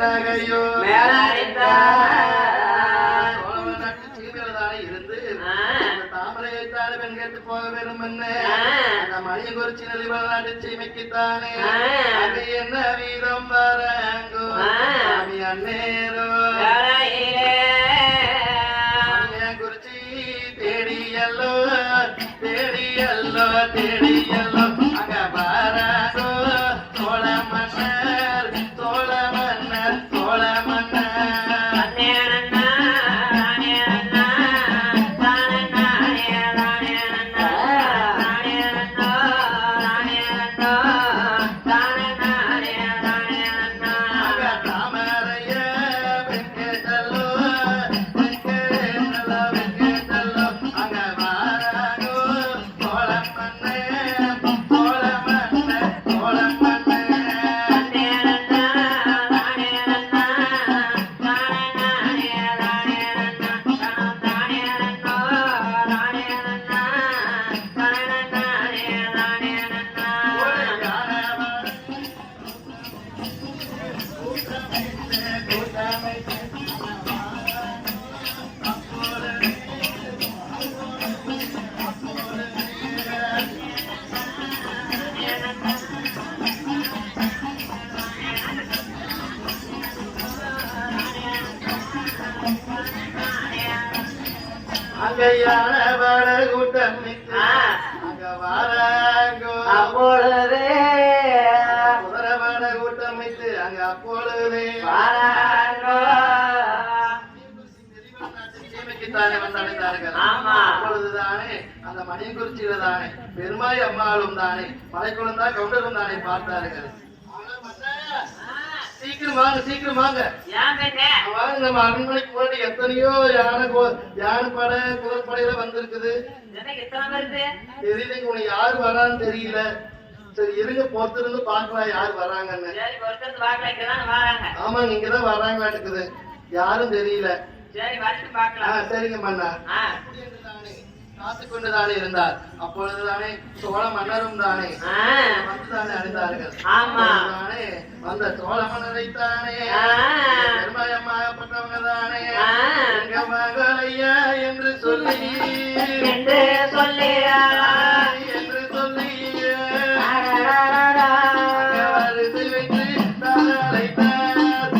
நகையோ தாமரைத்தான வெண்கட்டு போக வேணும் என்ன அந்த மணியை குறிச்சி நலிவநாட்டு சீமைக்குத்தானே அது என்ன வீதம் வராங்கோ அந்நேரோ குறிச்சி தேடியல்லோ தேடியல்லோ தேடியல்லோ அங்க பாராங்கோ தோழ மன்னர் தோழ மன்னர் தோழ மன்னர் அங்கையான வட கூட்டம் அங்க வாராங்கோ அப்பொழுதே வட கூட்டம் வைத்து அங்க அப்பொழுதே வாராங்கோ தானே வந்தடைந்தார்கள். அப்பொழுதுதானே அந்த மணியங்குறிச்சியில தானே பெருமாய் அம்மாளும் தானே மலைக்குழந்தா கவுண்டரும் தானே பார்த்தார்கள். சீக்கிரம் வாங்க சீக்கிரம் வாங்க வாங்க. நம்ம அரண்மனைக்கு முன்னாடி எத்தனையோ யானை படை குதிரைப்படையில வந்திருக்குது. தெரியல உனக்கு யாரு வரான்னு தெரியல. சரி இருங்க பொறுத்திருந்து பாக்கலாம் யாரு வராங்கன்னு. ஆமாங்க இங்கதான் வராங்களா இருக்குது யாரும் தெரியல. சரிங்க மன்னா காத்து கொண்டுதானே இருந்தார். அப்பொழுதுதானே சோழ மன்னரும் தானே வந்துதானே அறிந்தார்கள். தானே வந்த சோழ மன்னரை தானே பெருமயமாகப்பட்டவங்க தானே எங்க மகளையா என்று சொல்லி என்று சொல்லி வருது வைத்து அழைத்தார்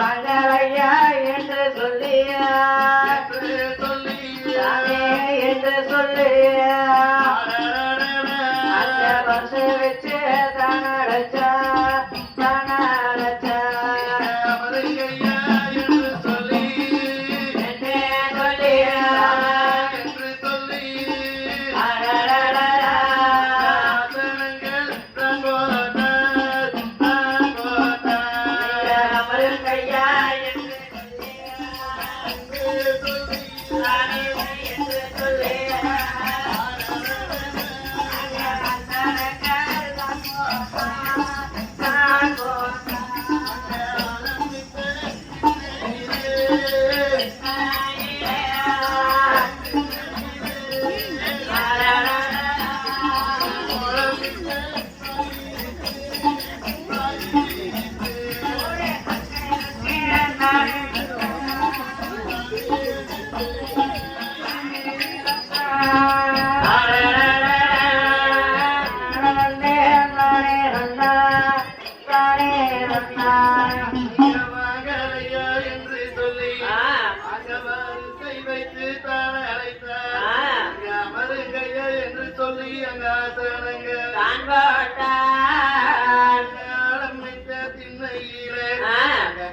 மகளையா என்று சொல்லி என்று சொல்லி அந்த பசு வச்சு தனடச்சா தனடச்சா மருங்கையா என்று சொல்லி என்று சொல்லி என்று சொல்லி ஆசனங்கள் தங்கோட்டார் தங்கோட்டார் மருங்கையா என்று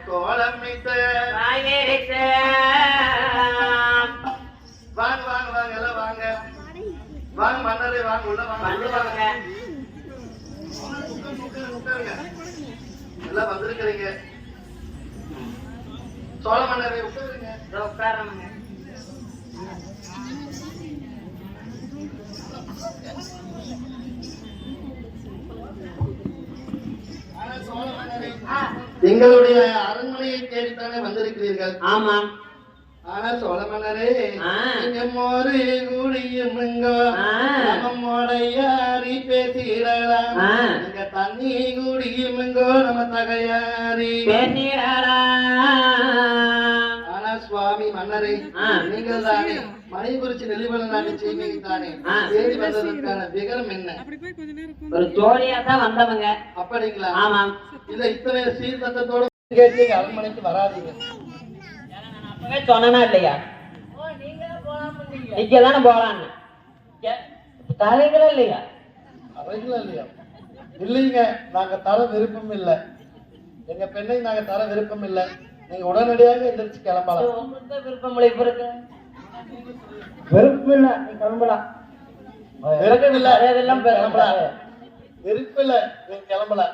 கோலம் வைத்த வாங்க வாங்க வாங்க எல்லாம் வாங்க வாங்க மன்னரே வாங்க உள்ள வாங்க எல்லாம் வந்திருக்கிறீங்க. சோழ மன்னரே உட்காருங்க உட்காருங்க. எங்களுடைய அரண்மனையை தேடித்தானே வந்திருக்கிறீர்கள். ஆமாம். ஆனா சோழ மன்னரே நீங்க மோரு கூடியுமுங்கோ நம்மோடையாரி பேசிடலாம் இங்க தண்ணி குடியுமெங்கோ நம்ம தகையாரி ஆனா சுவாமி மன்னரை நீங்கள் தானே மணிபுரிச்சி நெல்லிவள நாட்டு செய்தியை தானே தேடி வந்ததற்கான விகரம் என்ன? ஒரு ஜோடியா தான் வந்தவங்க. அப்படிங்களா? ஆமாம். இல்ல இத்தனை சீர்தத்தோட கேட்டு அரண்மனைக்கு வராதீங்க. அப்பவே சொன்னா இல்லையா? நீங்க தானே போலான்னு தரீங்களா இல்லையா? அறைகளா இல்லையா? இல்லைங்க, நாங்க தர விருப்பம் இல்லை. எங்க பெண்ணை நாங்க தர விருப்பம் இல்லை. நீங்க உடனடியாக எந்திரிச்சு கிளம்பலாம். விருப்பம் இல்லை. விருப்பம் இல்லை, நீ கிளம்பலாம். விருப்பம் இல்லை, அதெல்லாம் கிளம்பலாம். விருப்பம் இல்லை, நீங்க கிளம்பலாம்.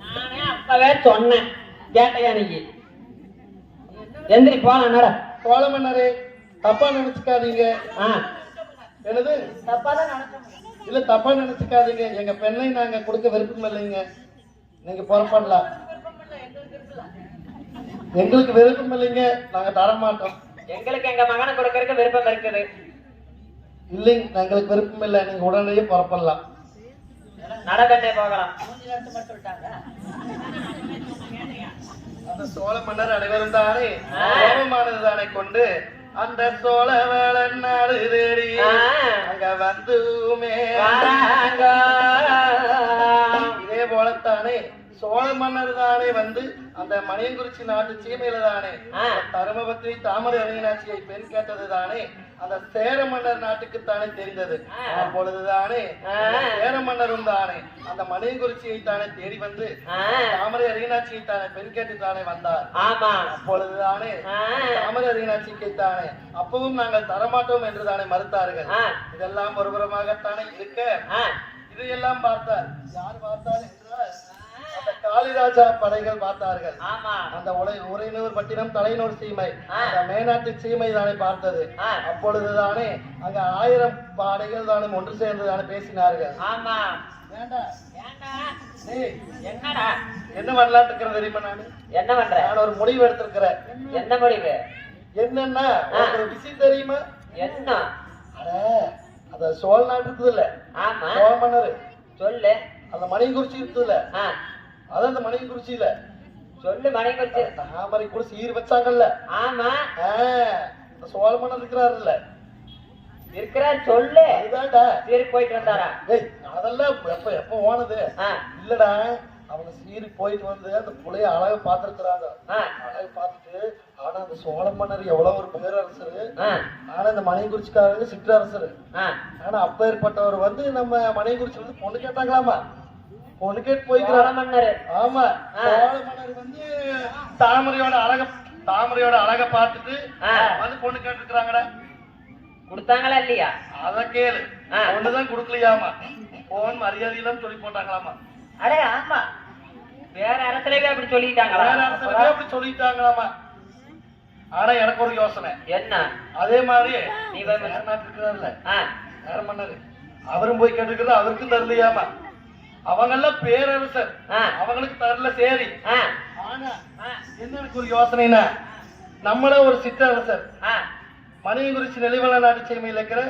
நானே அப்பவே சொன்னேன், கேட்டையா நீங்க எந்திரி போலாம். நட சோழ மன்னரே, தப்பா நினைச்சுக்காதீங்க. என்னது தப்பாதான் நினைச்சேன். இல்ல தப்பா நினைச்சுக்காதீங்க. எங்க பெண்ணை நாங்க கொடுக்க விருப்பம் இல்லைங்க. நீங்க புறப்படலாம். எங்களுக்கு விருப்பம் இல்லைங்க, நாங்க தர மாட்டோம். எங்களுக்கு எங்க மகனை கொடுக்கறதுக்கு விருப்பம் இருக்குது. இல்லைங்க, எங்களுக்கு விருப்பம் இல்லை. நீங்க உடனடியே புறப்படலாம். நடக்கட்டே போகலாம். அந்த சோழ மன்னர் அனைவரும் தானே கோபமானது தானே கொண்டு அந்த சோழ வேள நாடு தேடி அங்க வந்துமே. இதே போலத்தானே சோழ மன்னர் தானே வந்து அந்த மணியங்குறிச்சி நாட்டு சீமையில தானே தருமபத்திரி தாமரை அணியனாட்சியை பெண் கேட்டது தானே அந்த சேர மன்னர் நாட்டுக்கு தானே தெரிந்தது. அப்பொழுதுதானே சேர மன்னரும் தானே அந்த மணியங்குறிச்சியை தானே தேடி வந்து தாமரை அரியனாட்சியை தானே பெண் கேட்டு தானே வந்தார். அப்பொழுதுதானே தாமரை அரியனாட்சிக்கு தானே அப்பவும் நாங்கள் தரமாட்டோம் என்று தானே மறுத்தார்கள். இதெல்லாம் ஒருபுறமாகத்தானே இருக்க இதையெல்லாம் பார்த்தார். யார் பார்த்தார் என்றால் அந்த காளிராஜா படைகள் பார்த்தார்கள். அந்த உறையூர் பட்டினம் தலைநூர் சீமை அந்த மேநாட்டு சீமை தானே பார்த்தது. அப்பொழுதுதானே அங்க 1000 படைகள் தானே ஒன்று சேர்ந்து தானே பேசினார்கள். என்ன பண்ணலான்னு இருக்கிற தெரியுமா? என்ன பண்றேன்? நான் ஒரு முடிவு எடுத்திருக்கிறேன். என்ன முடிவு? என்னன்னா ஒரு விஷயம் தெரியுமா? என்ன? அத சோழ நாட்டு இருக்குது இல்ல, சோழ மன்னர் சொல்லு. அந்த மணியங்குறிச்சி இருக்குது இல்ல, அதான் அந்த மணியங்குறிச்சியில சொல்லு. மணியங்குறிச்சி தாமரை கூட சீர் வச்சாங்கல்ல. ஆமா, சோழ மன்னர் இருக்கிறாருல்ல, இருக்கிறார். சொல்லு. அதுதான்டா சீரி போயிட்டு வந்தாரா? அதெல்லாம் எப்ப ஓனது இல்லடா. அவங்க சீரி போயிட்டு வந்து அந்த புள்ளைய அழக பாத்துருக்குறாங்க. அழக பாத்துட்டு ஆனா அந்த சோழ மன்னர் எவ்வளவு ஒரு பேரரசரு, ஆனா இந்த மணியங்குறிச்சிக்காரங்க சிற்றரசரு. ஆனா அப்பேற்பட்டவர் வந்து நம்ம மணியங்குறிச்சி வந்து பொண்ணு கேட்டாங்களாமா. பொண்ணு கேட்டு போய்க்கிறார மன்னர். ஆமா, சோழ மன்னர் வந்து தாமரையோட அழக பார்த்துட்டு வந்து பொண்ணு கேட்டு இருக்கிறாங்கடா. கொடுத்தாங்களா இல்லையா? அத கேளு. பொண்ணுதான் கொடுக்கலையாமா, போன் மரியாதையெல்லாம் சொல்லி போட்டாங்களாமா. அடே ஆமா, வேற அரசலையே அப்படி சொல்லிட்டாங்களா? வேற அரசலையே அப்படி சொல்லிட்டாங்களாமா. ஆனா எனக்கு ஒரு யோசனை. என்ன? அதே மாதிரி நீ வேற நாட்டு இருக்கிறாருல்ல வேற மன்னர், அவரும் போய் கேட்டுக்கிறது அவருக்கும் தரலையாமா. அவங்க எல்லாம் பேரரசர், அவங்களுக்கு தரல. சரி, ஆனா என்ன எனக்கு ஒரு யோசனைனா, நம்மள ஒரு சிற்றரசர் மணியங்குறிச்சி நெல்லிவள நாட்டு சீமையில் இருக்கிற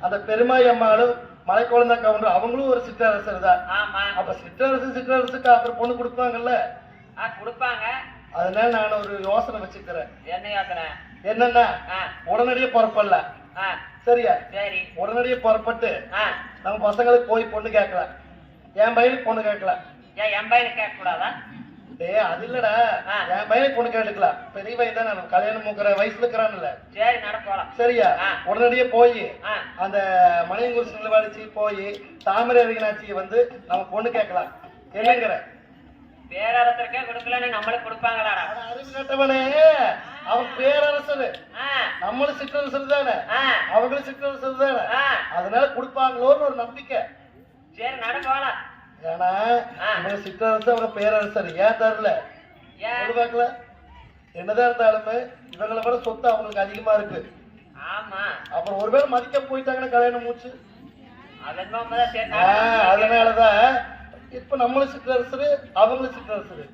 அந்த பெருமாய் அம்மாளும் மலை குழந்தை கவுண்டர் அவங்களும் ஒரு சிற்றரசர் தான். அப்ப சிற்றரசுக்கு அப்புறம் பொண்ணு கொடுப்பாங்கல்ல. கொடுப்பாங்க. அதனால நான் ஒரு யோசனை வச்சுக்கிறேன். என்ன யோசனை? என்னன்னா உடனடியே புறப்படல. சரியா? சரி, உடனடியே புறப்பட்டு நம்ம பசங்களுக்கு போய் பொண்ணு கேட்கலாம். என் பையனுக்கு பொண்ணு கேட்கலாம். ஏன் என் பையனுக்கு கேட்க கூடாதா? அது இல்லடா, என் பையனுக்கு பொண்ணு கேட்டுக்கலாம். பெரிய பையன் தான், நான் கல்யாணம் மூக்கிற வயசுல இருக்கிறான்ல. சரி, நடக்கலாம். சரியா? உடனடியே போய் அந்த மணியங்குறிச்சி நிலவாடிச்சு போய் தாமரை அரியனாட்சியை வந்து நம்ம பொண்ணு கேட்கலாம். என்னங்கிற? பேரரசருக்கே கொடுக்கலன்னு நம்மளுக்கு கொடுப்பாங்களாடா? அறிவு கட்டவனே, அவன் பேரரசரு, நம்மளும் சிற்றரசர் தானே, அவங்களும் சிற்றரசர் தானே, அதனால கொடுப்பாங்களோன்னு ஒரு நம்பிக்கை. சரி, நடக்கலாம். ஏன்னா இவங்க சிற்றரசர், அவங்க பேரரசர். ஏன் தரல? சொல்லுவாங்கள. என்னதான் இருந்தாலுமே இவங்களை விட சொத்து அவங்களுக்கு அதிகமா இருக்கு. ஆமா, அப்புறம் ஒருவேளை மதிக்க போயிட்டாங்கன்னா கல்யாணம் மூச்சு. அதனாலதான் இப்ப நம்மளும் சிற்றரசரு, அவங்களும் சிற்றரசரு.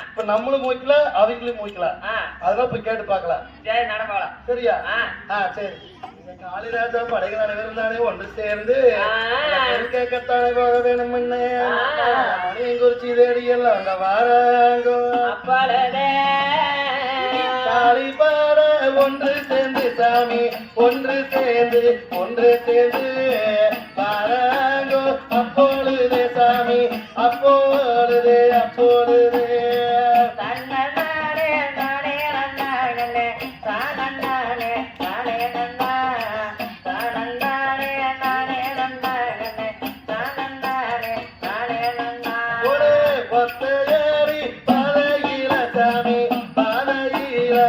இப்ப நம்மளும் மோய்க்கல, அவங்களும் மோய்க்கலாம். அதெல்லாம் போய் கேட்டு பாக்கலாம். சரி, நடக்கலாம். சரியா? சரி, காளிராஜா படைகள் அனைவரும் தானே ஒன்று சேர்ந்து பெண் கேட்கத்தானே போக வேணும் மணியும் குறிச்சி தேடி எல்லாம் அங்க வாராங்கோ காளி பாட ஒன்று சேர்ந்து சாமி ஒன்று சேர்ந்து வாராங்கோ அப்பொழுதே சாமி அப்பொழுதே ஒத்தையேறி பாதையில சாமி பாதையில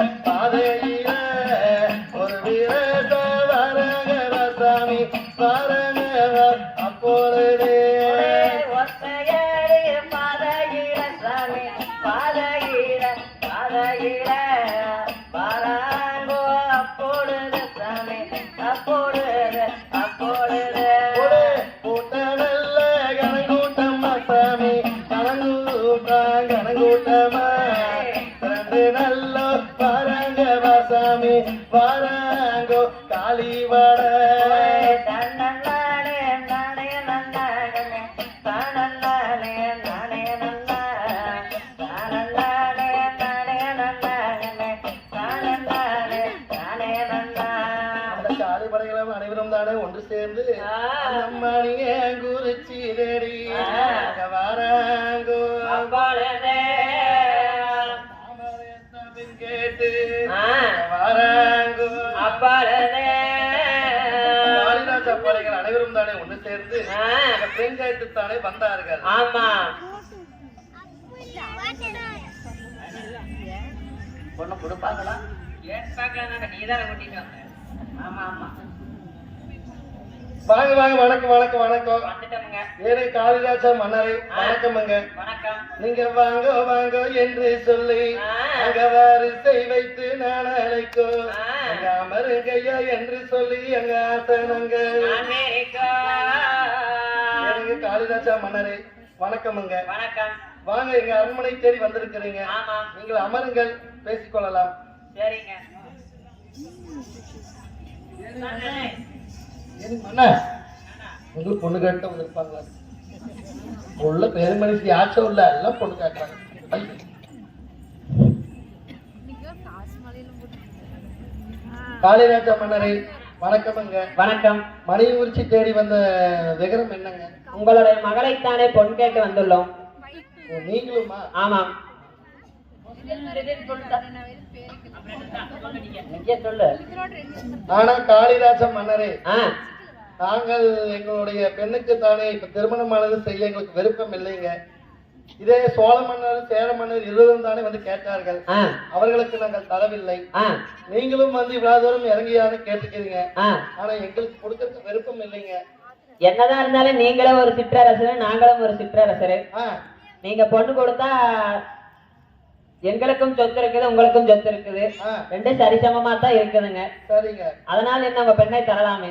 ஒரு வீரத வரங்கவ சாமி வரங்கவ அப்பொழுதே ஒத்தையேறி பாதையில சாமி பாதையில வராங்கோ அப்பொழுது சாமி அப்பொழுது கூட்டமல்ல கணங்கூட்டம்மா சாமி கணங்கூட்டமா ரெண்டு நல்ல வரங்கவ சாமி வராங்கோ காளிவட காளிபடைகளும் அனைவரும் தானே ஒன்று சேர்ந்து மணிய குறிச்சி தேடி வாராங்கோ கேட்டு வாராங்கோ காளிராஜா படைகள் அனைவரும் தானே ஒன்று சேர்ந்து பெண் கேட்டு தானே வந்தார்கள். ஆமா பொண்ணு கொடுப்பாங்களா நீதான கூட்டிட்டு வந்த. ஆமா ஆமா வாங்க வாங்க வணக்கம் வந்துட்டோமுங்க. ஏழை காளிராஜா மன்னரை வணக்கமுங்க. வணக்கம். நீங்க வாங்க என்று சொல்லி அங்க வரிசை வைத்து நான் அழைக்கோ அங்க அமருங்கையா என்று சொல்லி அங்க ஆசனங்க. ஏழைங்க காளிராஜா மன்னரை வணக்கமுங்க. வணக்கம். வாங்க எங்க அரண்மனை தேடி வந்திருக்கிறீங்க. நீங்கள் அமருங்கள், பேசிக்கொள்ளலாம். சரிங்க. பொண்ணு கேட்டு வந்திருப்பாங்களா? உள்ள பெருமனுக்கு யாச்சும் இல்ல, எல்லாம் பொண்ணு கேட்கறாங்க. காளிராஜா மன்னரை வணக்கமுங்க. வணக்கம். மணியை உரிச்சி தேடி வந்த விகரம் என்னங்க? உங்களுடைய மகளைத்தானே பொன் கேட்டு வந்துள்ளோம். நீங்களுமா? ஆமாம். ஆனா காளிராஜா மன்னரே, நாங்கள் எங்களுடைய பெண்ணுக்கு தானே இப்ப திருமணமானது செய்ய எங்களுக்கு விருப்பம் இல்லைங்க. இதே சோழ மன்னர் சேர மன்னர் இருவரும் தானே வந்து கேட்டார்கள், அவர்களுக்கு நாங்கள் தரவில்லை. நீங்களும் வந்து இவ்வளவு தூரம் இறங்கியான்னு கேட்டுக்கிறீங்க, ஆனா எங்களுக்கு கொடுக்கறதுக்கு விருப்பம் இல்லைங்க. என்னதான் இருந்தாலும் நீங்களும் ஒரு சிற்றரசரு, நாங்களும் ஒரு சிற்றரசரு. நீங்க பொண்ணு கொடுத்தா எங்களுக்கும் சொத்து இருக்குது, உங்களுக்கும் சொத்து இருக்குது, ரெண்டும் சரிசமமா தான் இருக்குதுங்க. சரிங்க. அதனால என்ன உங்க பெண்ணை தரலாமே.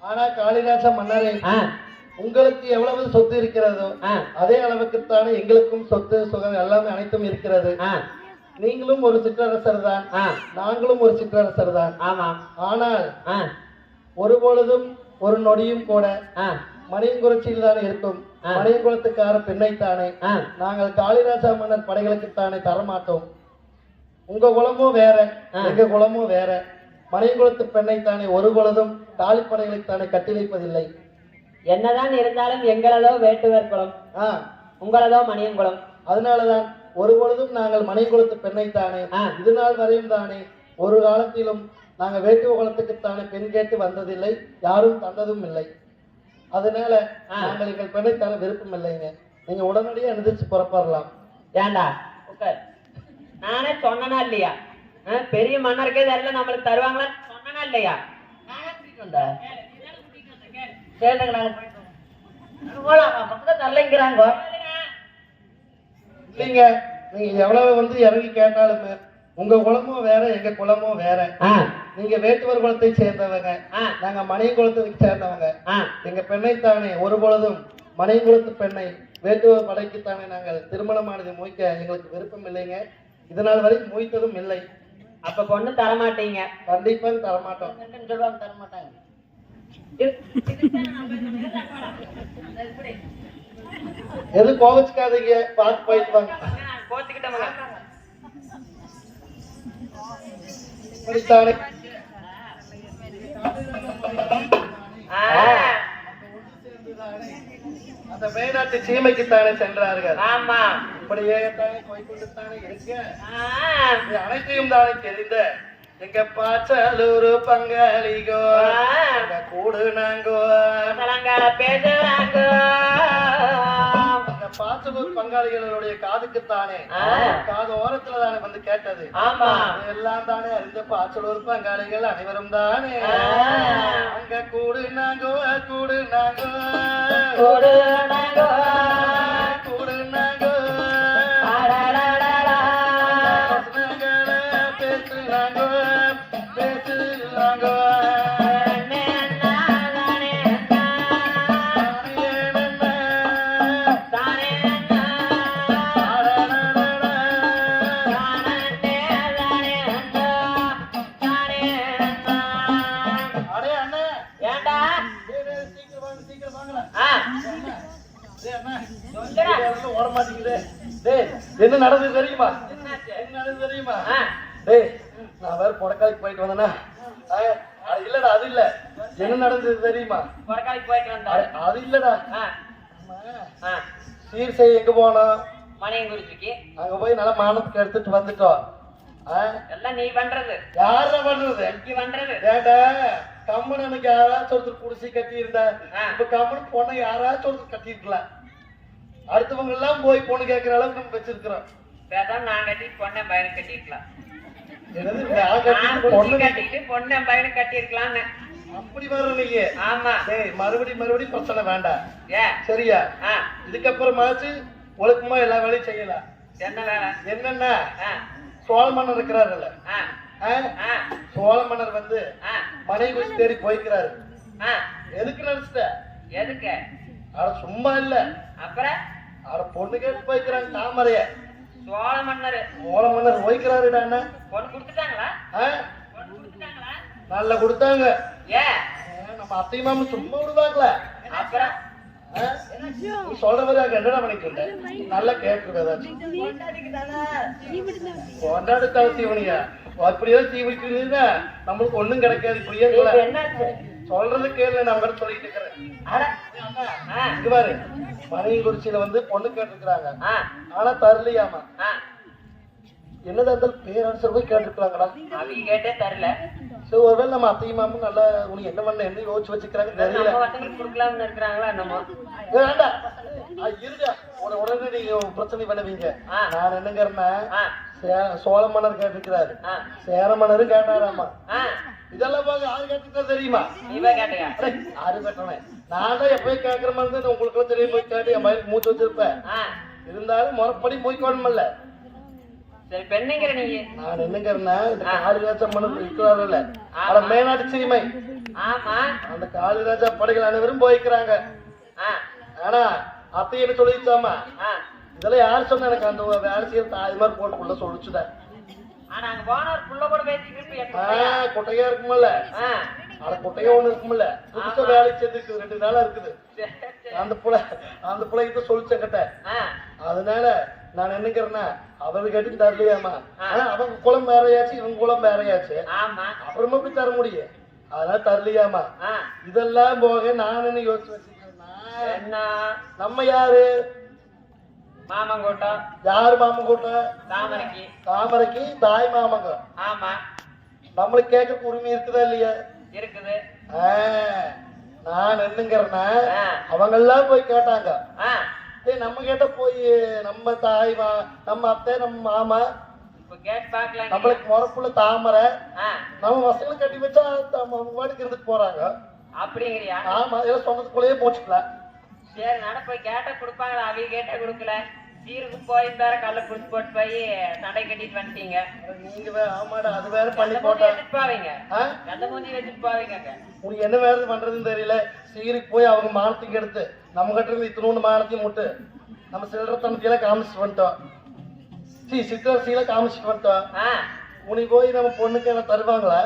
ஆனா காளிராஜா மன்னரே, உங்களுக்கு எவ்வளவு சொத்து இருக்கிறதோ அதே அளவுக்குத்தானே எங்களுக்கும் சொத்து சுகம் எல்லாமே அனைத்தும் இருக்கிறது. நீங்களும் ஒரு சிற்றரசர் தான், நாங்களும் ஒரு சிற்றரசர் தான். ஆமா. ஆனால் ஒரு பொழுதும் ஒரு நொடியும் கூட மணியங்குறிச்சியில் தானே இருக்கும். மணியங்குளத்துக்கார பெண்ணைத்தானே நாங்கள் காளிராஜா மன்னர் படைகளுக்குத்தானே தரமாட்டோம். உங்க குலமோ வேற, எங்க குலமோ வேற. மணியங்குளத்து பெண்ணைத்தானே ஒரு பொழுதும் காளிப்படைகளுக்குத்தானே கட்டி வைப்பதில்லை. என்னதான் இருந்தாலும் எங்களதோ வேட்டுவர் குலம், உங்களதோ மணியங்குளம். அதனாலதான் ஒரு பொழுதும் நாங்கள் மணியங்குளத்து பெண்ணைத்தானே இது நாள் வரையும் தானே ஒரு காலத்திலும் நாங்கள் வேட்டுவ குலத்துக்குத்தானே பெண் கேட்டு வந்ததில்லை, யாரும் தந்ததும் இல்லை. அதனால நாங்கள் எங்கள் பெண்ணை தர விருப்பம் இல்லைங்க. நீங்க உடனடியே எந்திரிச்சு புறப்படலாம். ஏண்டா நானே சொன்னா இல்லையா? பெரிய மன்னருக்கே தெரியல, நம்மளுக்கு தருவாங்களா சொன்னா இல்லையா? தரலைங்கிறாங்க. இல்லைங்க, நீங்க எவ்வளவு வந்து இறங்கி கேட்டாலுமே உங்க குலமோ வேற, எங்க குலமோ வேற. நீங்க வேட்டுவர் குலத்தை சேர்ந்தவங்க, நாங்க மணிய குலத்துக்கு சேர்ந்தவங்க. எங்க பெண்ணைத்தானே ஒரு பொழுதும் மணியங்குளத்து பெண்ணை வேட்டுவர் படைக்குத்தானே நாங்கள் திருமணமானது மொய்க்க எங்களுக்கு விருப்பம் இல்லைங்க. இதனால் வரை மொய்த்ததும் இல்லை. அப்ப பொண்ணு தரமாட்டீங்க. கண்டிப்பா தரமாட்டோம். சொல்லுவாங்க தரமாட்டாங்க. எது கோவிச்சுக்காதீங்க, பார்த்து போயிட்டு வாங்க. கோச்சுக்கிட்டவங்க இப்படித்தானே அந்த மேனாட்டு சீமைக்குத்தானே சென்றார்கள். ஆமா இப்படியே தானே போய்கொண்டுத்தானே இருக்க. இது அனைத்தையும் தானே தெரிந்த எங்க பாச்சலூரு பங்காளிகோ எங்க கூடு நாங்கோ பேசுறாங்க. அந்த பாச்சலூர் பங்காளிகளுடைய காதுக்குத்தானே காது ஓரத்துல தானே வந்து கேட்டது. ஆமா எல்லாம் தானே அறிந்த பாச்சலூர் பங்காளிகள் அனைவரும் தானே அங்க கூடு நாங்கோ கூடு நாங்கோ கூடு நாங்கோ கூடு நாங்கோ பேசுறாங்கோ பேசுறாங்கோ என்ன நடந்தது தெரியுமா? என்ன நடந்தது தெரியுமா? டேய் நான் வேற பொடக்காலிக்கு போயிட்டு வந்தேன்னா இல்லடா அது இல்ல. என்ன நடந்தது தெரியுமா? பொடக்காலிக்கு போயிட்டு வந்தா அது இல்லடா. சீர் செய்ய எங்க போனோம்? மணியங்குறிச்சிக்கு. அங்க போய் நல்லா மானத்துக்கு எடுத்துட்டு வந்துட்டோம். எல்லாம் நீ பண்றது. யாரா பண்றது? நீ பண்றது. ஏடா கம்மன் எனக்கு யாராச்சும் ஒருத்தர் குடிசை கட்டி இருந்தா இப்ப கம்மன் பொண்ணை யாராச்சும் ஒருத்தர் கட்டி இருக்கலாம். அடுத்தவங்க எல்லாம் போய் பொண்ணு கேட்கிற அளவுக்கு நம்ம வச்சிருக்கிறோம். நான் கட்டி பொண்ணை பையனை கட்டிருக்கலாம். பொண்ணு கட்டிட்டு பொண்ணை பையனை கட்டிருக்கலாம்னு அப்படி வர நீங்க. ஆமா மறுபடியும் பிரச்சனை வேண்டாம். ஏ சரியா? இதுக்கப்புறமாச்சு ஒழுக்கமா எல்லா வேலையும் செய்யலாம். என்ன வேலை? என்னன்னா சோழ மன்னர் இருக்கிறாருல்ல, சோழ மன்னர் வந்து மனைவி தேடி போய்க்கிறாரு. எதுக்கு நினைச்சிட்ட? எதுக்கு? அட சும்மா இல்ல. அப்புறம் அட பொண்ணு கேட்டு போய்க்கிறாங்க தாமரைய. சோழ மன்னர் போய்க்கிறாருடா. என்ன பொண்ணு கொடுத்துட்டாங்களா? பொண்ணு கொடுத்துட்டாங்களா? நல்லா கொடுத்தாங்க. ஏன் நம்ம அத்தை மாமா சும்மா விடுவாங்களா? அப்புறம் நீ சொல்ற மாதிரி என்னடா பண்ணிட்டு நல்லா கேட்டுருக்க ஏதாச்சும் கொண்டாடு தவிர தீவனியா அப்படியே தீவிக்கிறீங்க நம்மளுக்கு ஒண்ணும் கிடைக்காது. இப்படியே சொல்றது கேள்வி நான் கூட சொல்லிட்டு இருக்கிறேன். இங்க பாரு மணியங்குறிச்சியில வந்து பொண்ணு கேட்டுருக்காங்க. ஆனா தரலையாமா. என்னதான் இருந்தாலும் பேரரசர் போய் கேட்டுருக்காங்கடா. அவங்க கேட்டே தரல. சோ ஒருவேளை நம்ம அத்தையும் மாமும் நல்லா உனக்கு என்ன பண்ண என்ன யோசிச்சு வச்சுக்கிறாங்க தெரியல. கொடுக்கலாம்னு இருக்கிறாங்களா என்னமோ? வேண்டாம் இருங்க உடனே நீங்க பிரச்சனை பண்ணுவீங்க. நான் என்னங்கிறேன்னா சோழ மன்னர் கேட்டிருக்கிறாரு, சேர மன்னரும் கேட்டாராமா. இதெல்லாம் பாங்க யாரு கேட்டுருக்கா தெரியுமா? யாரு கேட்டனே நான் தான் எப்பயும் கேட்கற மாதிரி தான் உங்களுக்கு எல்லாம் தெரிய போய் கேட்டு என் மயிலுக்கு மூச்சு வச்சிருப்பேன். இருந்தாலும் முறைப்படி போய்க்கணும்ல. சரி பெண்ணுங்கிற நீங்க நான் என்னங்கிறேன்னா இந்த காளிராஜா மன்னர் இருக்கிறாருல்ல அட மேனாட்டு சீமை. ஆமா அந்த காளிராஜா படைகள் அனைவரும் போய்க்கிறாங்க. ஆனா அத்தை என்ன சொல்லிச்சாமா? இதெல்லாம் யாரு சொன்ன? எனக்கு அந்த வேலை செய்யற தாய் மாதிரி போட்டுக்குள்ள சொல்லிச்சுதான். குட்டையா இருக்குமில்ல, அட குட்டையா ஒண்ணு இருக்குமில்ல, புதுசா வேலை செஞ்சிருக்கு 2 நாளா இருக்குது. அந்த பிள்ளைகிட்ட சொல்லிச்சேன் கிட்ட. அதனால நான் என்னங்கிறேன்னா அவரு கேட்டு தரலையாமா. ஆனா அவங்க குளம் வேறையாச்சு இவங்க குளம் வேறையாச்சு. அப்புறமா போய் தர முடியும். அதனால தரலையாமா. இதெல்லாம் போக நான் என்ன யோசிச்சு வச்சிருக்கேன்னா நம்ம யாரு மாமங்கோட்டை. யாரு மாமங்கோட்டை? தாமரைக்கு தாய் மாமங்க. ஆமா நம்மளுக்கு கேட்க உரிமை இருக்குதா இல்லையா? இருக்குது. நான் என்னங்கிறேன்னா அவங்க எல்லாம் போய் கேட்டாங்க. நம்ம கேட்ட போய் நம்ம தாய் நம்ம அத்தை நம்ம மாமா நம்மளுக்கு முறப்புள்ள தாமரை நம்ம வசங்களை கட்டி வச்சா அவங்க வாடிக்கு இருந்துட்டு போறாங்க. அப்படிங்கிறியா? ஆமா இதெல்லாம் சொன்னதுக்குள்ளேயே போச்சுக்கலாம். சரி நட போய் கேட்ட கொடுப்பாங்களா? அவங்க கேட்ட கொடுக்கல. சீருக்கு போய் வேற கல்ல புடிச்சு போட்டு போய் சண்டை கட்டிட்டு வந்துட்டீங்க நீங்க. ஆமாடா அது வேற பண்ணி போட்டாங்க. நல்ல மூஞ்சி வச்சுட்டு போவீங்க. உனக்கு என்ன வேற பண்றதுன்னு தெரியல. சீருக்கு போய் அவங்க மானத்துக்கு எடுத்து நம்ம கிட்ட இருந்து இத்தனோண்டு மானத்தையும் முட்டு நம்ம சில்லறத்தனத்தையெல்லாம் காமிச்சிட்டு வந்துட்டோம். சிற்றரசியில காமிச்சிட்டு வந்துட்டோம். உனி போய் நம்ம பொண்ணுக்கு என்ன தருவாங்களா?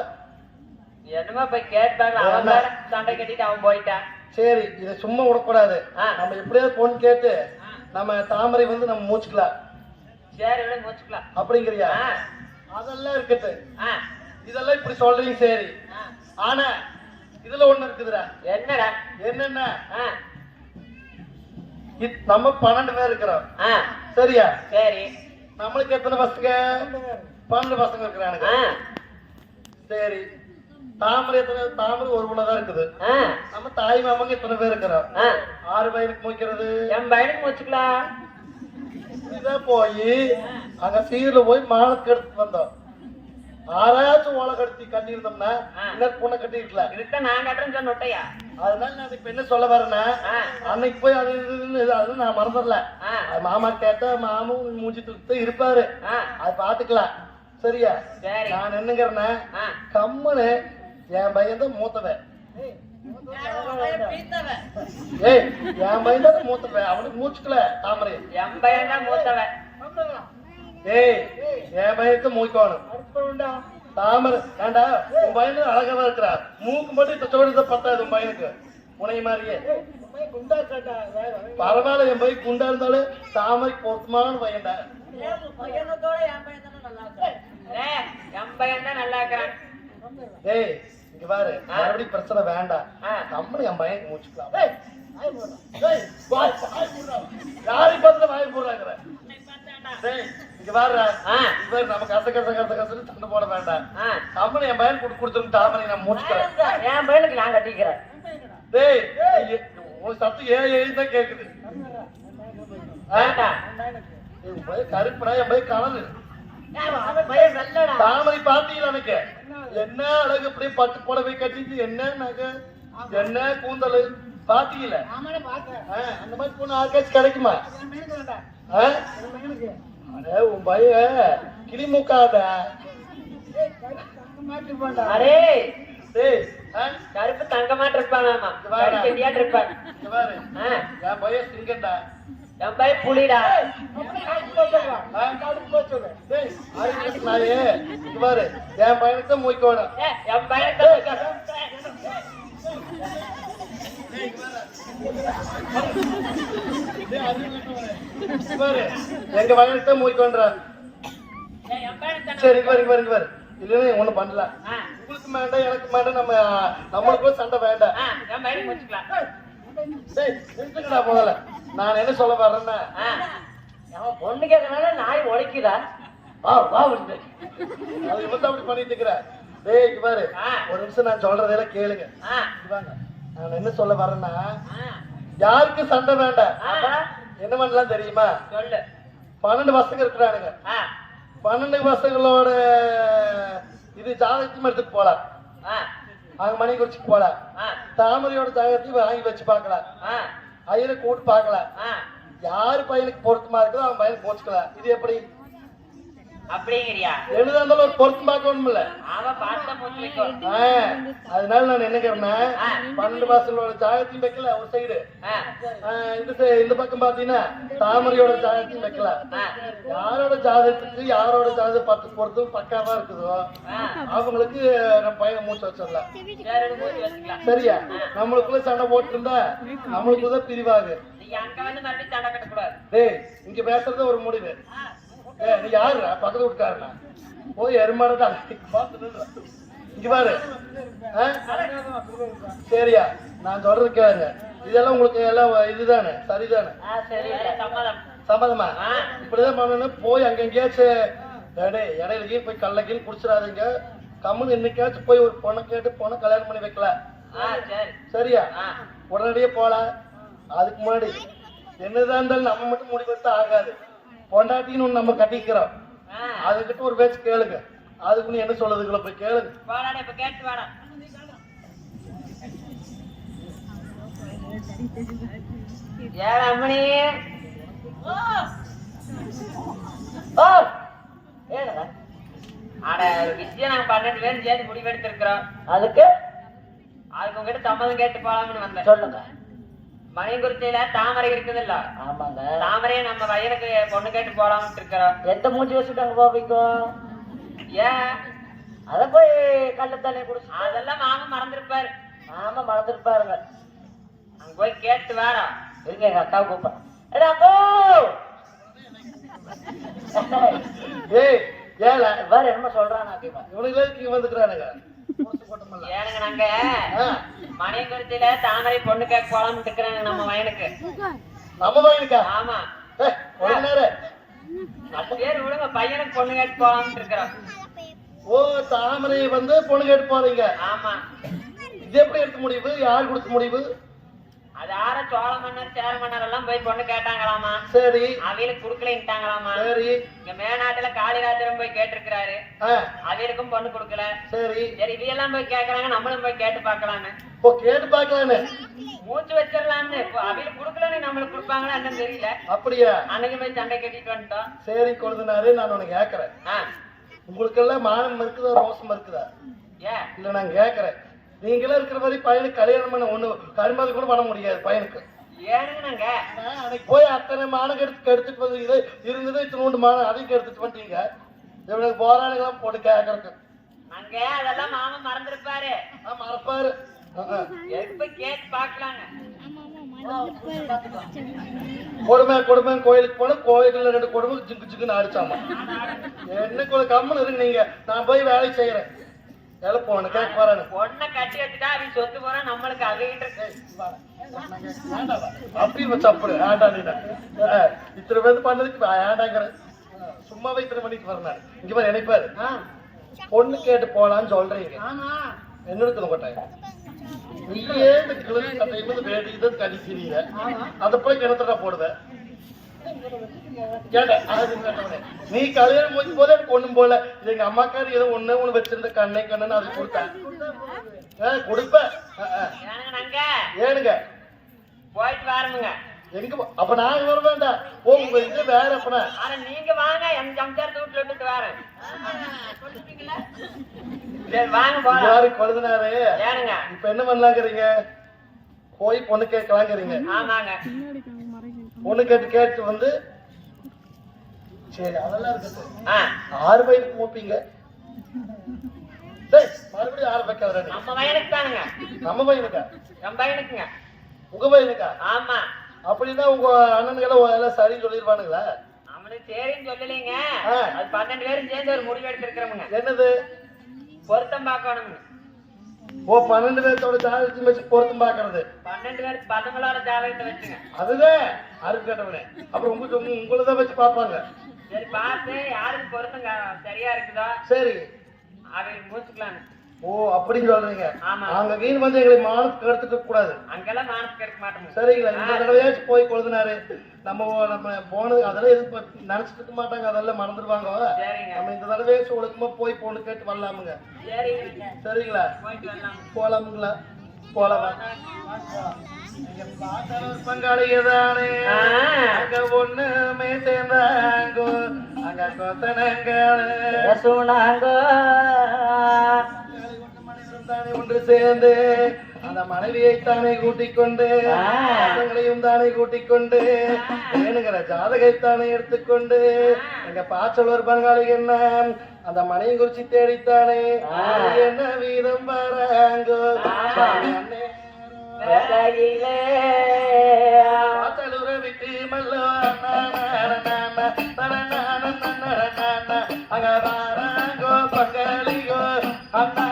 என்னமா போய் கேட்பாங்க, அவன் வேற சண்டை கட்டிட்டு அவன் போயிட்டான். சரி, இதை சும்மா விடக்கூடாது. நம்ம எப்படியாவது பொண்ணு கேட்டு நம்ம தாமரை வந்து நம்ம மூச்சுக்கலாம். சரி விட மூச்சுக்கலாம் அப்படிங்கிறியா? அதெல்லாம் இருக்குது. இதெல்லாம் இப்படி சொல்றீங்க சரி. ஆனா இதுல ஒண்ணு இருக்குதுடா. என்னடா? என்னன்னா நம்ம 12 பேர் இருக்கிறோம். சரியா? சரி. நம்மளுக்கு எத்தனை பசங்க? 12 பசங்க இருக்கிறானுங்க. சரி, தாமரை எத்தனை? தாமரை ஒரு பொண்ணு தான் இருக்குது. நம்ம தாய் மாமாங்க எத்தனை பேர் இருக்கிறோம்? 6 பையனுக்கு மூக்கிறது. என் பையனுக்கு மூச்சுக்கலாம். இதான் போய் அங்க சீர்ல போய் மாலத்துக்கு எடுத்து வந்தோம். ஆறாச்சும் ஓலை கட்டி கட்டி இருந்தோம்னா இன்னொரு பொண்ணை கட்டி இருக்கலாம். இதுதான் நான் கட்டுறேன்னு சொன்ன விட்டையா? அதனால நான் இப்ப என்ன சொல்ல வரேன்னா, அன்னைக்கு போய் அது அது நான் மறந்துடல. அது மாமா கேட்டா மாமும் மூஞ்சி தூக்கிட்டு இருப்பாரு, அது பாத்துக்கலாம். சரியா? நான் என்னங்கிறேன்னா, கம்முன்னு என் பையன் தான் மூத்தவன். ஏய், என் பையன் தான் மூத்தவன். அவனுக்கு மூச்சுக்கல தாமரை. என் பையன் தான் மூத்தவன். ஏய், என் பையனுக்கு மூக்கணும் தாமரை. ஏண்டா உன் பையனு அழகா இருக்கிறா, மூக்கு மட்டும் இந்த சோடித பத்தாது உன் பையனுக்கு. உனைய மாதிரியே பரவாயில்ல, என் பையன் குண்டா இருந்தாலும் தாமரை பொருத்தமான பையன்டா. என் பையன் தான் நல்லா இருக்கிறான். ஏய், இங்க பாரு, மறுபடியும் பிரச்சனை வேண்டாம். நம்மளும் என் பையனுக்கு மூச்சுக்கலாம். யாரை பார்த்து வாய் போடுறாங்க? இங்க பாரு, நம்ம கச கச கச கசன்னு சண்டை போட வேண்டாம். கம்மனு என் பையன் கொடுத்துட்டு தாமரை நான் மூச்சுக்கிறேன். என் பையனுக்கு நான் கட்டிக்கிறேன். டேய், உன் சத்து ஏன் கேக்குது? கருப்புடா, என் பையன் கலந்து தாமரை பாத்தீங்களா? எனக்கு என்ன அழகு, அப்படியே பட்டு புடவை கட்டிட்டு, என்ன நகை, என்ன கூந்தல் பாத்தீங்கள? அந்த மாதிரி பொண்ணு ஆக்காச்சு கிடைக்குமா? உன் பையன் கிளிமுக்காத. கருப்பு தங்க மாட்டு இருப்பான், இருப்பான். என் பையன் சிங்கண்டா. என் பையன் புலிடா. பாரு, என் பையனுக்கு தான் மூக்கணும். என் பையனுக்கு எங்க பையனுக்கு தான் மூக்கன்ற. சரி, பாரு பாரு, இல்லைன்னா ஒண்ணும் பண்ணல. உங்களுக்கு வேண்டாம், எனக்கு வேண்டாம், நம்மளுக்கும் சண்டை வேண்டாம். முதல்ல நான் என்ன சொல்ல வர்றேன்னா, பொண்ணு கேட்கறதுனால நாய் உடைக்குதா? அது இவன் அப்படி பண்ணிட்டு இருக்கிற. டேய் பாரு, ஒரு நிமிஷம் நான் சொல்றதெல்லாம் கேளுங்க. நான் என்ன சொல்ல வரேன்னா, யாருக்கு சண்டை வேண்டாம். என்ன பண்ணலாம் தெரியுமா? சொல்லு. 12 பசங்க இருக்கிறானுங்க. 12 பசங்களோட இது ஜாதகத்தையும் எடுத்துட்டு போலாம். அவங்க மணி குறிச்சு போலாம். தாமரையோட ஜாதகத்தையும் வாங்கி வச்சு பார்க்கலாம். ஐயரை கூட்டு பார்க்கலாம். யாரு பையனுக்கு பொருத்தமா இருக்குதோ அவன் பையனுக்கு போச்சுக்கலாம். இது எப்படி அப்படிங்கிறியா? எழுதா இருந்தாலும் ஒரு பொருத்தம் பார்க்கணும் இல்ல? அதனால நான் என்னக்கிறேன்னா, 12 மாசங்களோட ஜாதகத்தையும் வைக்கல ஒரு சைடு, இந்த பக்கம் பாத்தீங்கன்னா தாமரையோட ஜாதகத்தையும் வைக்கலாம். யாரோட ஜாதகத்துக்கு யாரோட ஜாதகம் 10 பொருத்தம் பக்காவா இருக்குதோ அவங்களுக்கு நம்ம பையனை மூச்சு வச்சிடலாம். சரியா? நம்மளுக்குள்ள சண்டை போட்டு இருந்தா நம்மளுக்குதான் பிரிவாகு. டேய், இங்க பேசுறது ஒரு முடிவு. நீ யாரு? பக்கத்து வீட்டுக்காரனா? போய் எருமாடா இங்க பாரு. சரியா? நான் சொல்றது கேளுங்க. இதெல்லாம் உங்களுக்கு எல்லாம் இதுதானே? சரிதானே? சம்மதமா? இப்படிதான் பண்ணணும். போய் அங்க எங்கேயாச்சும் இடையிலேயே போய் கள்ளக்கீழ் குடிச்சிடாதீங்க. கம்முன்னு இன்னைக்காச்சும் போய் ஒரு பொண்ணை கேட்டு பொண்ணை கல்யாணம் பண்ணி வைக்கலாம். சரியா? உடனடியே போலாம். அதுக்கு முன்னாடி என்னதான் இருந்தாலும் நம்ம மட்டும் முடிவெடுத்தா ஆகாது. பொண்டாட்டின்னு ஒண்ணு நம்ம கட்டிக்கிறோம். அதுக்கிட்ட ஒரு பேச்சு கேளுங்க. அதுக்கு நீ என்ன சொல்லுதுங்களோ போய் கேளுங்க. விஷயம் நாங்க 12 பேரும் சேர்ந்து முடிவெடுத்திருக்கிறோம். அதுக்கு உங்ககிட்ட சம்மதம் கேட்டு போலாம்னு வந்தேன். சொல்லுங்க. மணியங்குறிச்சியில தாமரை இருக்குது இல்ல? ஆமாங்க. தாமரையை நம்ம பையனுக்கு பொண்ணு கேட்டு போலாம்னு இருக்கிறோம். எந்த மூஞ்சி வச்சுட்டு அங்க போவிக்கும்? ஏன் அத போய் கள்ள தண்ணி குடிச்சு அதெல்லாம் மாமா மறந்துருப்பாரு. ஆமா மறந்துருப்பாருங்க. அங்க போய் கேட்டு வாரா. இருங்க எங்க அக்காவை கூப்பிடுறேன். அக்கோ ஏய் ஏல வேற என்ன சொல்றான் இவனுங்களே இங்க வந்துக்கிறானுங்க. ஏனுங்க நாங்க மணியங்குறிச்சியில தாமரை பொண்ணு கேட்க போலாம்னு இருக்கிறாங்க நம்ம வயனுக்கு. நம்ம பையனுக்கா? ஆமா. ஒரு நேரம் பேர் விடுங்க, பையனுக்கு பொண்ணு கேட்டு போலாம்னு இருக்கிறோம். ஓ தாமரை வந்து பொண்ணு கேட்டு போறீங்க. ஆமா. இது எப்படி எடுத்த முடிவு? யார் கொடுத்த முடிவு? அது ஆற சோழ மன்னர் சேர மன்னர் எல்லாம் போய் பொண்ணு கேட்டாங்களாமா. சரி. அவையிலுக்கு குடுக்கலன்ட்டாங்களாமா. சரி. இங்க மேநாட்டுல காளிராஜரும் போய் கேட்டிருக்கிறாரு. அவையிலுக்கும் பொண்ணு கொடுக்கல. சரி. சரி இவையெல்லாம் போய் கேட்கறாங்க, நம்மளும் போய் கேட்டு பாக்கலான்னு. ஓ கேட்டு பாக்கலான்னு மூச்சு வச்சிடலான்னு. அவையிலுக்கு குடுக்கலன்னு நம்மளுக்கு கொடுப்பாங்களா என்னன்னு தெரியல. அப்படியா? அன்னைக்கு போய் சண்டை கட்டிட்டு வந்துட்டோம். சரி கொழுந்தனாரு, நான் உனக்கு கேட்கறேன். உங்களுக்கு எல்லாம் மானம் இருக்குதா ரோசம் இருக்குதா? ஏன் இல்ல நான் கேட்கறேன். நீங்களே இருக்கிற மாதிரி பையனுக்கு கல்யாணம் பண்ண ஒண்ணு கருமாதி கூட பண்ண முடியாது பையனுக்கு. ஏனுங்க நாங்க அன்னைக்கு போய் அத்தனை மானம் எடுத்துட்டு வந்து இருந்தது இத்தனோண்டு மானம் அதையும் எடுத்துட்டு வந்துட்டீங்க. இவனுக்கு போராடுகளாம் போட்டு கேட்கறதுக்கு. நாங்க அதெல்லாம் மாமா மறந்துருப்பாரு. மறப்பாரு. எப்ப கேட்டு பாக்கலாங்க. கொடுமை கோயிலுக்கு போன கோயில்ல 2 கொடுமை ஜிங்கு ஜிங்குன்னு அடிச்சாமா. என்ன கம்முன்னு இருக்கு நீங்க. நான் போய் வேலை செய்யறேன். வேலை போன கேட்க போறானு பொண்ணை கட்டி வச்சுட்டா அவன் சொத்து போறா நம்மளுக்கு அவைகிட்டு இருக்கு. அப்படி சப்புடு ஆண்டா நீ இத்தனை பேர் பண்ணதுக்கு ஆண்டாங்கிற சும்மாவே இத்தனை மணிக்கு வரேன். இங்க மாதிரி நினைப்பாரு பொண்ணு கேட்டு போலான்னு சொல்றீங்க. என்ன இருக்குது கொட்டாய் நீயே இந்த கிளவி கட்டையில வேடி இதை கடிக்கிறீங்க. அதை போய் கிணத்துட்டா போடுவேன். நீ கல்யாணம் முடிஞ்ச போது எனக்கு ஒண்ணும் போல. எங்க அம்மாக்காரி ஏதோ ஒண்ணு வச்சிருந்த கண்ணை கண்ணு அது கொடுத்தேன். கொடுப்பேன். ஏனுங்க போயிட்டு வரமுங்க. எங்க அப்ப நாங்க வர வேண்டாம். உங்க இது வேற அப்பனா. ஆனா நீங்க வாங்க என் சம்சாரத்தை வீட்டுல விட்டுட்டு வரேன். சரி வாங்க போலாம். யாரு கொழுதுனாரு? ஏனுங்க இப்ப என்ன பண்ணலாங்கிறீங்க? போய் பொண்ணு கேட்கலாங்கிறீங்க. ஆமாங்க. பொண்ணு கேட்டு வந்து சரி அதெல்லாம் இருக்கட்டும். 6 பையனுக்கு மூப்பீங்க. மறுபடியும் 6 பைக்க வர நம்ம பையனுக்கு தானுங்க. நம்ம பையனுக்கா? என் பையனுக்குங்க. உங்க பையனுக்கா? ஆமா. அப்படின்னா உங்க அண்ணன்களை எல்லாம் சரி சொல்லிருப்பானுங்களா? அவனுக்கு சரின்னு சொல்லலைங்க. அது 12 பேரும் சேர்ந்து ஒரு முடிவு எடுத்திருக்கிறோமுங்க. என்னது? பொருத்தம் பார்க்கணுங்க. ஓ 12 பேர்த்தோட ஜாதகத்தை வச்சு பொருத்தம் பாக்குறது. 12 பேர் பசங்களோட ஜாதகத்தை வச்சுங்க. அதுதான் அறுப்பு கேட்டவனே. அப்புறம் உங்களதான் வச்சு பாப்பாங்க. சரி பார்த்து யாருக்கு பொருத்தம் சரியா இருக்குதோ சரி அவருக்கு முடிச்சுக்கலாங்க. ஓ அப்படின்னு சொல்றீங்க. ஆமா. அங்க வீண் வந்து எங்களை மானத்துக்கு எடுத்துக்க கூடாது. அங்கெல்லாம் மானத்துக்கு எடுக்க மாட்டோம். சரிங்களா? இந்த தடவையாச்சும் போய் கொழுதுனாரு. நம்ம போனது அதெல்லாம் எதுவும் நினைச்சிட்டு இருக்க மாட்டாங்க. அதெல்லாம் மறந்துடுவாங்க. நம்ம இந்த தடவையாச்சும் ஒழுக்கமா போய் பொண்ணு கேட்டு வரலாமுங்க. சரிங்களா? போலாமுங்களா? போலாமா? பங்காளியதானே அங்க ஒண்ணுமே சேர்ந்தாங்க. அங்க கொத்தனங்க தானே ஒன்று சேர்ந்து அந்த மனைவியை தானே கூட்டிக் கொண்டு பசங்களையும் தானே கூட்டிக் கொண்டு வேணுங்கிற ஜாதகைத்தானே எடுத்துக்கொண்டு எங்க பாச்சலூர் பங்காளி என்ன அந்த மனைவி குறிச்சி தேடித்தானே என்ன வீதம் வராங்கோ பாச்சலூரை விட்டு மல்லோ அங்க வராங்கோ பங்காளிகோ அண்ணா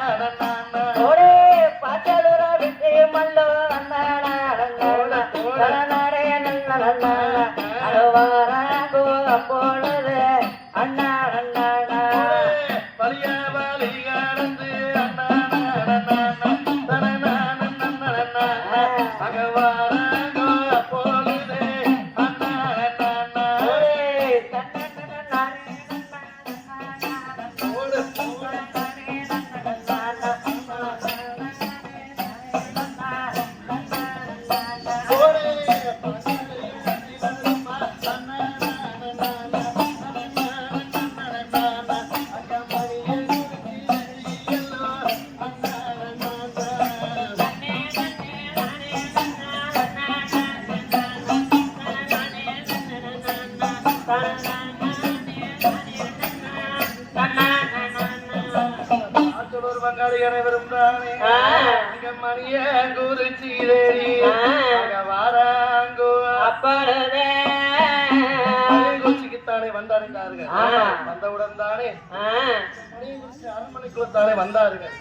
ஒரு பங்காளி அனைவரும் தானே அங்க மணிய குறிச்சி தேடி அங்க வாராங்கோ அப்பொழுதே குறிச்சிக்குத்தானே வந்தடைந்தார்கள் வந்தவுடன் தானே மணியங்குறிச்சி அரண்மனைக்குள்ள தானே வந்தார்கள்